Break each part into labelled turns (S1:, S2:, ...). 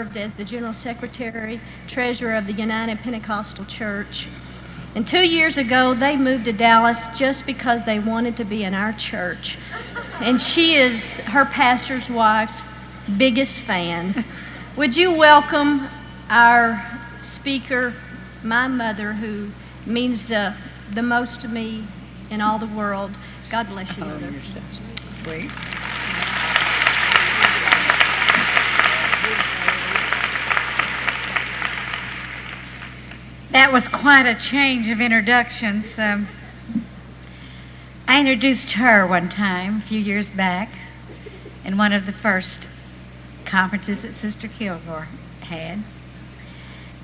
S1: served as the General Secretary, Treasurer of the United Pentecostal Church. And 2 years ago, they moved to Dallas just because they wanted to be in our church. And she is her pastor's wife's biggest fan. Would you welcome our speaker, my mother, who means the most to me in all the world. God bless you, Mother.
S2: You're so sweet. That was quite a change of introductions. I introduced her one time, a few years back, in one of the first conferences that Sister Kilgore had.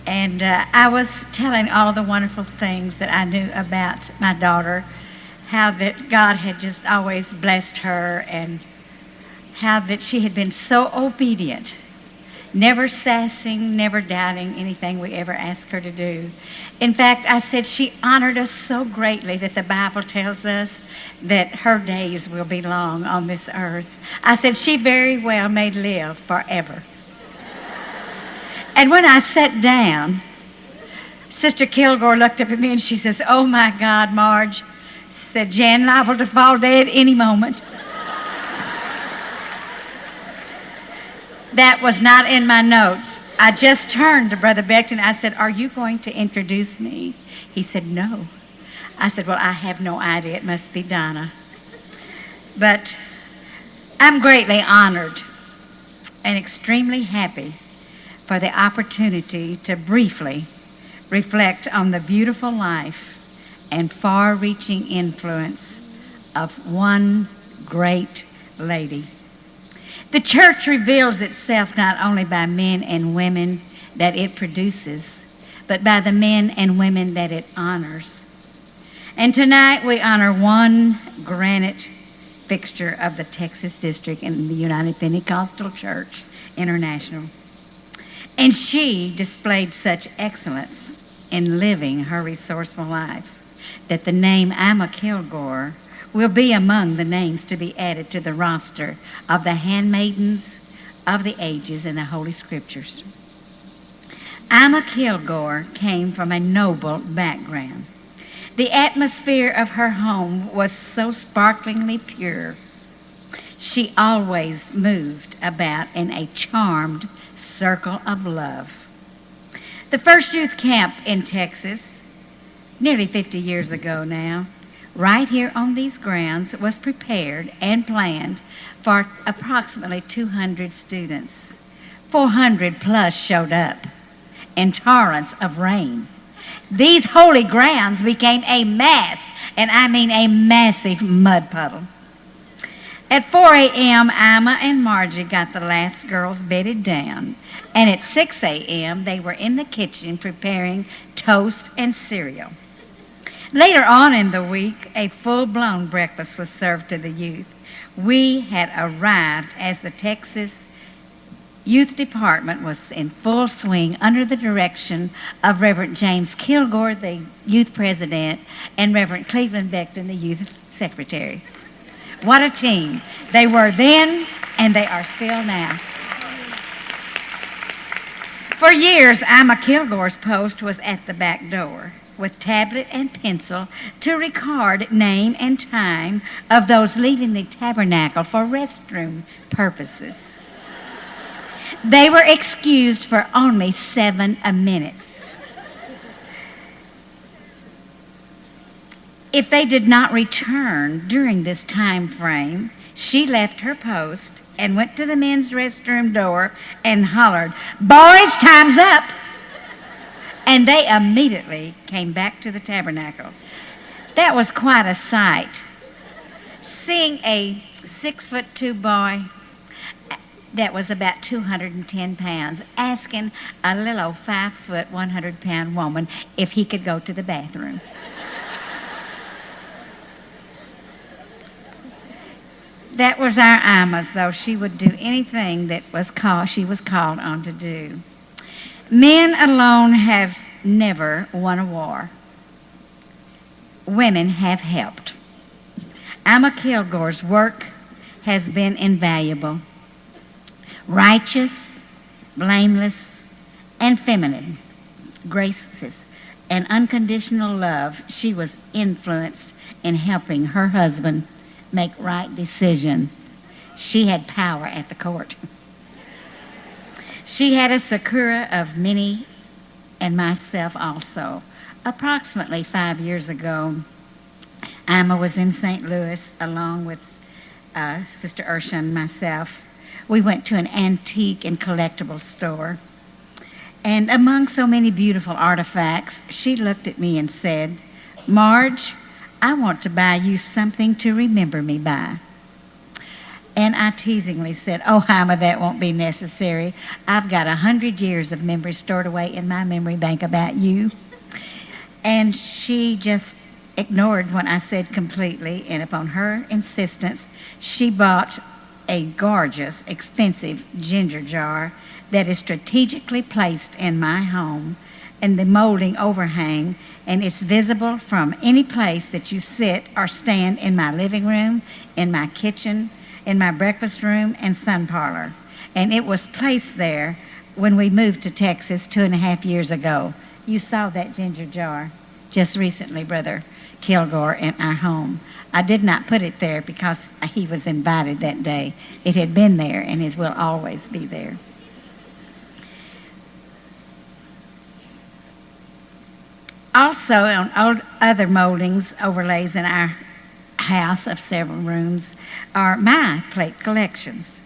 S2: And I was telling all the wonderful things that I knew about my daughter, how that God had just always blessed her, and how that she had been so obedient, never sassing, never doubting anything we ever asked her to do. In fact, I said she honored us so greatly that the Bible tells us that her days will be long on this earth. I said she very well may live forever. And when I sat down, Sister Kilgore looked up at me and she says, "Oh my God, Marge," said, "Jan liable to fall dead any moment." That was not in my notes. I just turned to Brother Beckton. I said, "Are you going to introduce me?" He said, "No." I said, "Well, I have no idea. It must be Donna." But I'm greatly honored and extremely happy for the opportunity to briefly reflect on the beautiful life and far-reaching influence of one great lady. The church reveals itself not only by men and women that it produces, but by the men and women that it honors. And tonight we honor one granite fixture of the Texas District in the United Pentecostal Church International. And she displayed such excellence in living her resourceful life that the name Alma Kilgore will be among the names to be added to the roster of the handmaidens of the ages in the Holy Scriptures. Alma Kilgore came from a noble background. The atmosphere of her home was so sparklingly pure. She always moved about in a charmed circle of love. The first youth camp in Texas, nearly 50 years ago now, right here on these grounds, was prepared and planned for approximately 200 students. 400 plus showed up in torrents of rain. These holy grounds became a mass, and I mean a massive mud puddle. At 4 a.m., Alma and Margie got the last girls bedded down, and at 6 a.m., they were in the kitchen preparing toast and cereal. Later on in the week, a full-blown breakfast was served to the youth. We had arrived as the Texas Youth Department was in full swing under the direction of Reverend James Kilgore, the youth president, and Reverend Cleveland Beckton, the youth secretary. What a team. They were then, and they are still now. For years, Alma Kilgore's post was at the back door with tablet and pencil to record name and time of those leaving the tabernacle for restroom purposes. They were excused for only 7 minutes. If they did not return during this time frame, she left her post and went to the men's restroom door and hollered, "Boys, time's up!" And they immediately came back to the tabernacle. That was quite a sight. Seeing a 6'2" boy that was about 210 pounds asking a little 5', 100-pound woman if he could go to the bathroom. That was our Alma's, though. She would do anything that she was called on to do. Men alone have never won a war. Women have helped. Alma Kilgore's work has been invaluable. Righteous, blameless, and feminine, gracious, and unconditional love. She was influenced in helping her husband make right decision. She had power at the court. She had a Sakura of Minnie and myself also. Approximately 5 years ago, Alma was in St. Louis along with Sister Ursha and myself. We went to an antique and collectible store. And among so many beautiful artifacts, she looked at me and said, "Marge, I want to buy you something to remember me by." And I teasingly said, "Oh, Alma, that won't be necessary. I've got 100 years of memory stored away in my memory bank about you." And she just ignored what I said completely, and upon her insistence, she bought a gorgeous, expensive ginger jar that is strategically placed in my home, and the molding overhang, and it's visible from any place that you sit or stand in my living room, in my kitchen, in my breakfast room, and sun parlor. And it was placed there when we moved to Texas 2.5 years ago. You saw that ginger jar just recently, Brother Kilgore, in our home. I did not put it there because he was invited that day. It had been there, and it will always be there. Also, on other moldings, overlays in our house of several rooms are my plate collections.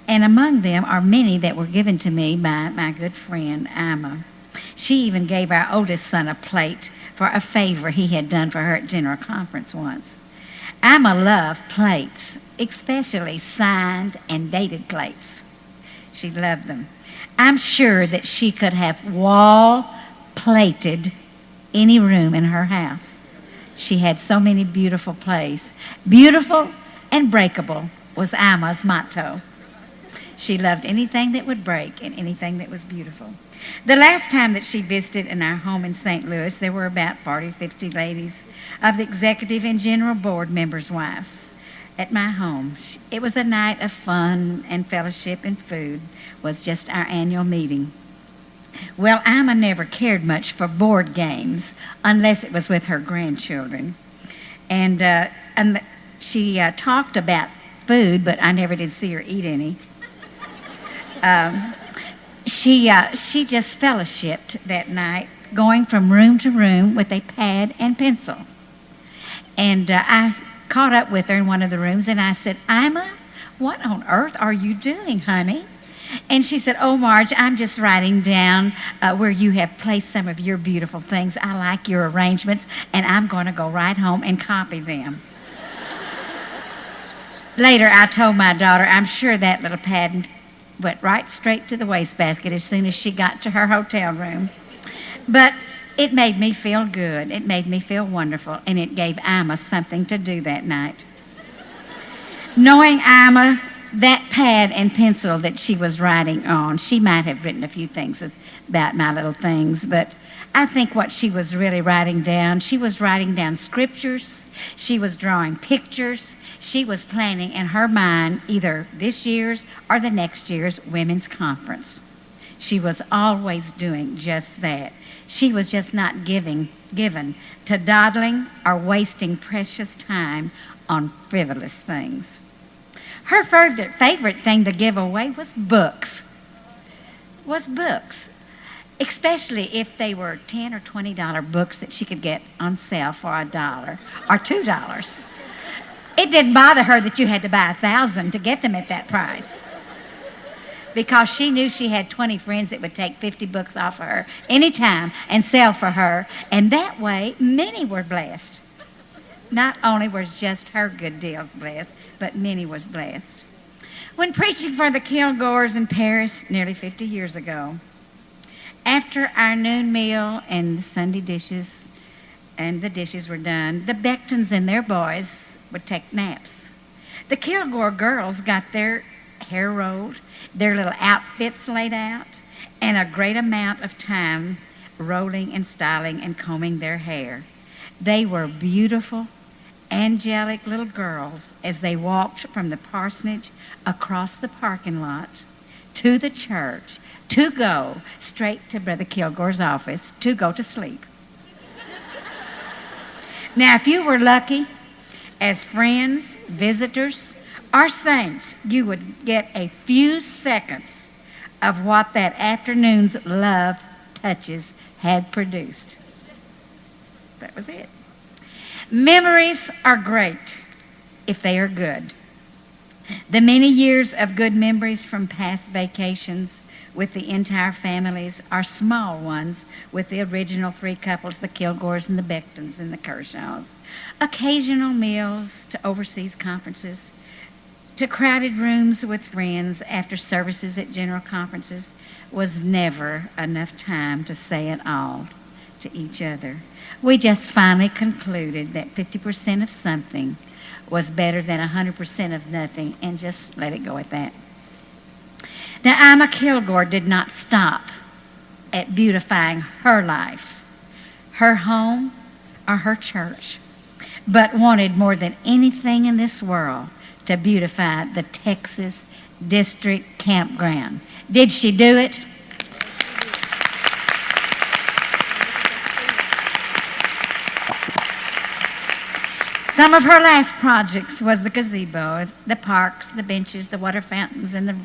S2: And among them are many that were given to me by my good friend, Alma. She even gave our oldest son a plate for a favor he had done for her at General Conference once. Alma loved plates, especially signed and dated plates. She loved them. I'm sure that she could have wall-plated any room in her house. She had so many beautiful plates. Beautiful and breakable was Alma's motto. She loved anything that would break and anything that was beautiful. The last time that she visited in our home in St. Louis, there were about 40, 50 ladies of the executive and general board members' wives at my home. It was a night of fun and fellowship, and food was just our annual meeting. Well, Alma never cared much for board games unless it was with her grandchildren. And she talked about food, but I never did see her eat any. She just fellowshipped that night, going from room to room with a pad and pencil. And I caught up with her in one of the rooms, and I said, "Alma, what on earth are you doing, honey?" And she said, "Oh, Marge, I'm just writing down where you have placed some of your beautiful things. I like your arrangements, and I'm going to go right home and copy them." Later, I told my daughter, I'm sure that little pad went right straight to the wastebasket as soon as she got to her hotel room. But it made me feel good. It made me feel wonderful, and it gave Alma something to do that night. Knowing Alma, that pad and pencil that she was writing on, she might have written a few things about my little things, but I think what she was really writing down, she was writing down scriptures, she was drawing pictures, she was planning in her mind either this year's or the next year's women's conference. She was always doing just that. She was just not given to dawdling or wasting precious time on frivolous things. Her favorite thing to give away was books. Especially if they were $10 or $20 books that she could get on sale for $1 or $2. It didn't bother her that you had to buy 1,000 to get them at that price, because she knew she had 20 friends that would take 50 books off of her anytime and sell for her, and that way many were blessed. Not only was just her good deals blessed, but many was blessed. When preaching for the Kilgores in Paris nearly 50 years ago, after our noon meal and the Sunday dishes and the dishes were done, the Becktons and their boys would take naps. The Kilgore girls got their hair rolled, their little outfits laid out, and a great amount of time rolling and styling and combing their hair. They were beautiful, angelic little girls as they walked from the parsonage across the parking lot to the church, to go straight to Brother Kilgore's office to go to sleep. Now, if you were lucky, as friends, visitors, or saints, you would get a few seconds of what that afternoon's love touches had produced. That was it. Memories are great if they are good. The many years of good memories from past vacations with the entire families are small ones with the original three couples, the Kilgores and the Becktons and the Kershaws. Occasional meals to overseas conferences, to crowded rooms with friends after services at general conferences was never enough time to say it all to each other. We just finally concluded that 50% of something was better than 100% of nothing, and just let it go at that. Now, Ima Kilgore did not stop at beautifying her life, her home, or her church, but wanted more than anything in this world to beautify the Texas District Campground. Did she do it? Some of her last projects was the gazebo, the parks, the benches, the water fountains, and the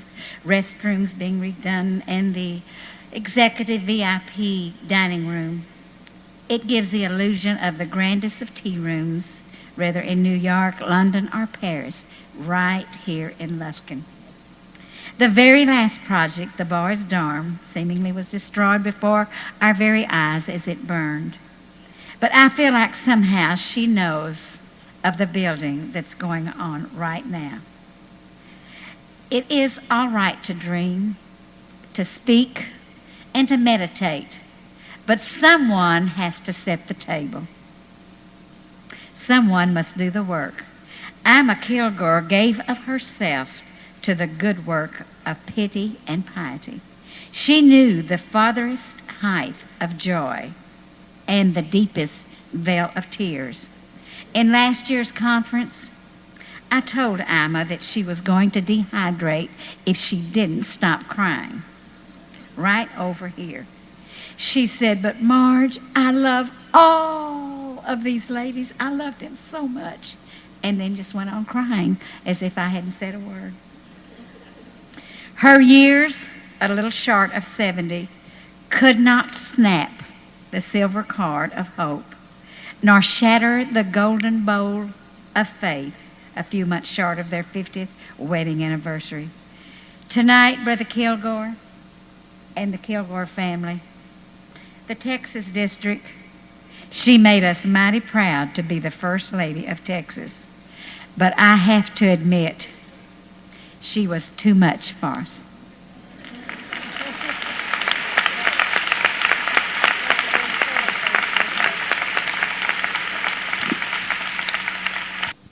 S2: restrooms being redone, and the executive VIP dining room. It gives the illusion of the grandest of tea rooms, whether in New York, London, or Paris, right here in Lufkin. The very last project, the Bars Dorm, seemingly was destroyed before our very eyes as it burned. But I feel like somehow she knows of the building that's going on right now. It is all right to dream, to speak, and to meditate, but someone has to set the table. Someone must do the work. Ima Kilgore gave of herself to the good work of pity and piety. She knew the farthest height of joy and the deepest veil of tears. In last year's conference, I told Ima that she was going to dehydrate if she didn't stop crying. Right over here. She said, "But Marge, I love all of these ladies. I love them so much." And then just went on crying as if I hadn't said a word. Her years, a little short of 70, could not snap the silver cord of hope, nor shatter the golden bowl of faith, a few months short of their 50th wedding anniversary. Tonight, Brother Kilgore and the Kilgore family, the Texas District, she made us mighty proud to be the First Lady of Texas. But I have to admit, she was too much for us.